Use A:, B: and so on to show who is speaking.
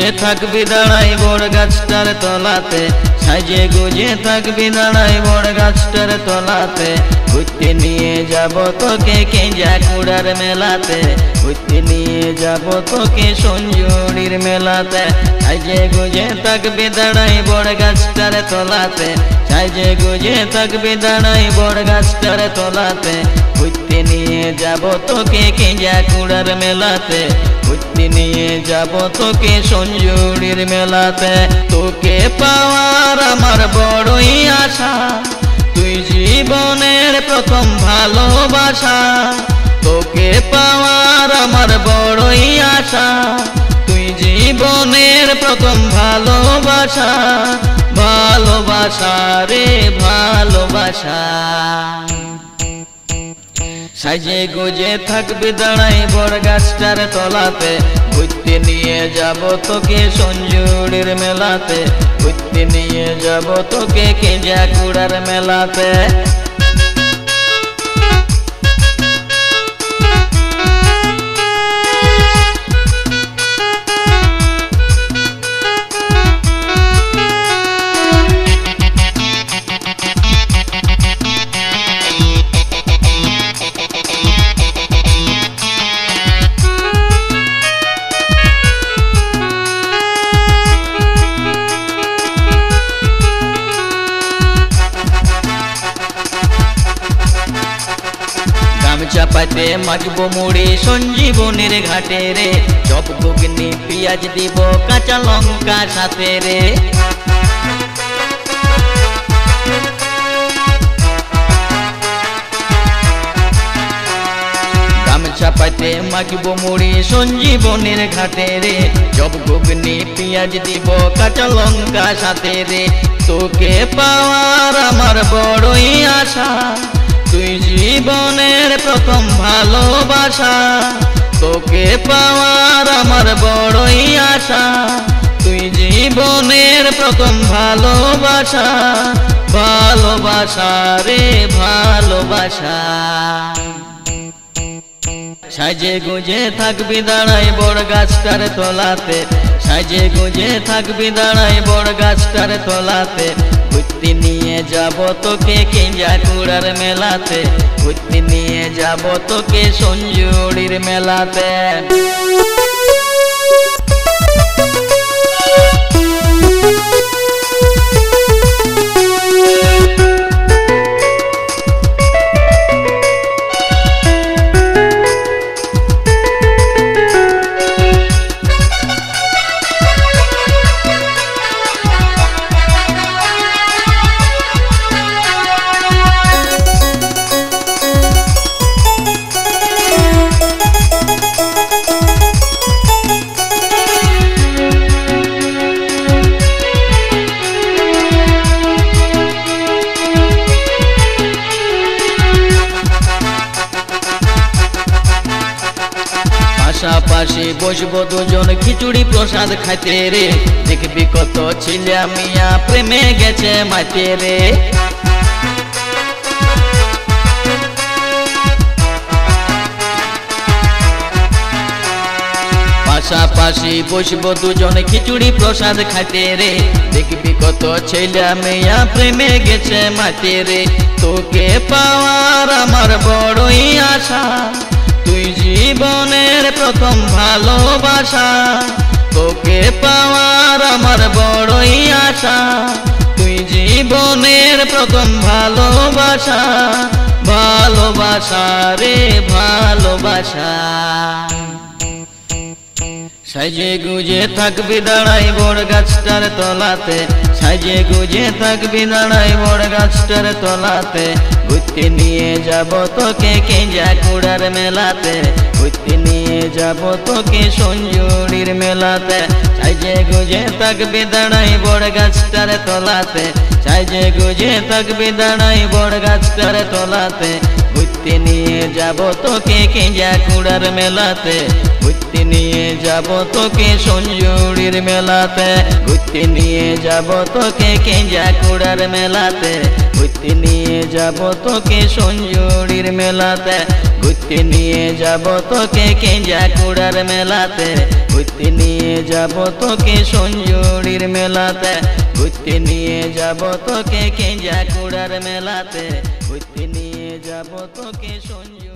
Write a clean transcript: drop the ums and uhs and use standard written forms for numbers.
A: গুজে থাকবি দাঁড়াই বড় গাছটার তলাতে, সাজে গুজে থাকবি দাঁড়াই বড় গাছটার তলাতে, ঘুরতে নিয়ে যাব তোকে কেঞ্জাকুড়ার মেলাতে, ঘুরতে নিয়ে যাব তোকে সঞ্জুরির মেলাতে। সাজে গুজে থাকবি দাঁড়াই বড় গাছটার তলাতে, সাজে গুজে থাকবি দাঁড়াই বড় গাছটার তলাতে, ঘুরতে নিয়ে যাব তোকে কেঞ্জাকুড়ার মেলাতে, ঘুরতে নিয়ে যাব তোকে সঞ্জুরির মেলাতে। তোকে পাওয়ার আমার বড়ই আশা, তুই জীবনের প্রথম ভালোবাসা। তোকে পাওয়ার আমার বড়ই আশা, তুই জীবনের প্রথম ভালোবাসা। ভালোবাসা রে ভালোবাসা। সাজে গুজে থাকবি দাঁড়াই বড় গাছটার তলাতে, ঘুরতে নিয়ে যাব তোকে সঞ্জুরির মেলাতে, ঘুরতে নিয়ে যাব তোকে কেঞ্জাকুড়ার মেলাতে। চাপাতে মাখবো মুড়ি সঞ্জীবনীর ঘাটে রে, চপ ঘুগনি পেঁয়াজ দিব কাঁচা লঙ্কা সাথে রে। চাপাতে মাখবো মুড়ি সঞ্জীবনীর ঘাটে রে, চপ ঘুগনি পেঁয়াজ দিব কাঁচা লঙ্কা সাথে রে। তোকে পাওয়ার আমার বড়ই আশা, তুই জীবনের প্রথম ভালোবাসা। তোকে পাওয়ার আমার বড়ই আশা, তুই জীবনের প্রথম ভালোবাসা। ভালোবাসা রে ভালোবাসা। সাজে গুজে থাকবি দাঁড়াই বড় গাছটার তলাতে, সাজে গুজে থাকবি দাঁড়াই বড় গাছটার তলাতে, ঘুরতে নিয়ে যাব তোকে কেঞ্জাকুড়ার মেলাতে, ঘুরতে নিয়ে যাব তোকে সঞ্জুরির মেলাতে। পাশাপাশি বসবো দুজন খিচুড়ি প্রসাদ খাইতে রে, দেখবি কত ছিলা মিয়া প্রেমে গেছে মাইতে রে। পাশাপাশি বসবো দুজন খিচুড়ি প্রসাদ খাইতে রে, দেখবি কত ছিলা মিয়া প্রেমে গেছে মাইতে রে। তোকে পাওয়ার আমার বড়ই আশা, তুই জীবনের প্রথম ভালোবাসা। তোকে পাওয়ার আমার বড়ই আশা, তুই জীবনের প্রথম ভালোবাসা। ভালোবাসা রে ভালোবাসা। সাজে গুজে থাকবি দাঁড়াই বড় গাছটার তলাতে, সাজে গুজে থাকবি দাঁড়াই বড় গাছটার তলাতে, ঘুরতে নিয়ে যাব তোকে কেঞ্জাকুড়ার মেলাতে, ঘুরতে নিয়ে যাব তোকে সঞ্জুরির মেলাতে। সাজে গুজে থাকবি দাঁড়াই বড় গাছটার তলাতে, সাজে গুজে থাকবি দাঁড়াই বড় গাছটার তলাতে, ঘুরতে নিয়ে যাব তোকে কেঞ্জাকুড়ার মেলাতে, ঘুরতে নিয়ে যাব তোকে সঞ্জুরির মেলাতে, ঘুরতে নিয়ে যাব তোকে কেঞ্জাকুড়ার মেলাতে, ঘুরতে নিয়ে যাব তোকে সঞ্জুরির মেলাতে, ঘুরতে নিয়ে যাব তোকে কেঞ্জাকুড়ার মেলাতে, ঘুরতে নিয়ে যাব তোকে সঞ্জুরির মেলাতে, ঘুরতে নিয়ে যাব তোকে কেঞ্জাকুড়ার মেলাতে, ঘুরতে নিয়ে যাব তোকে সঞ্জুরি।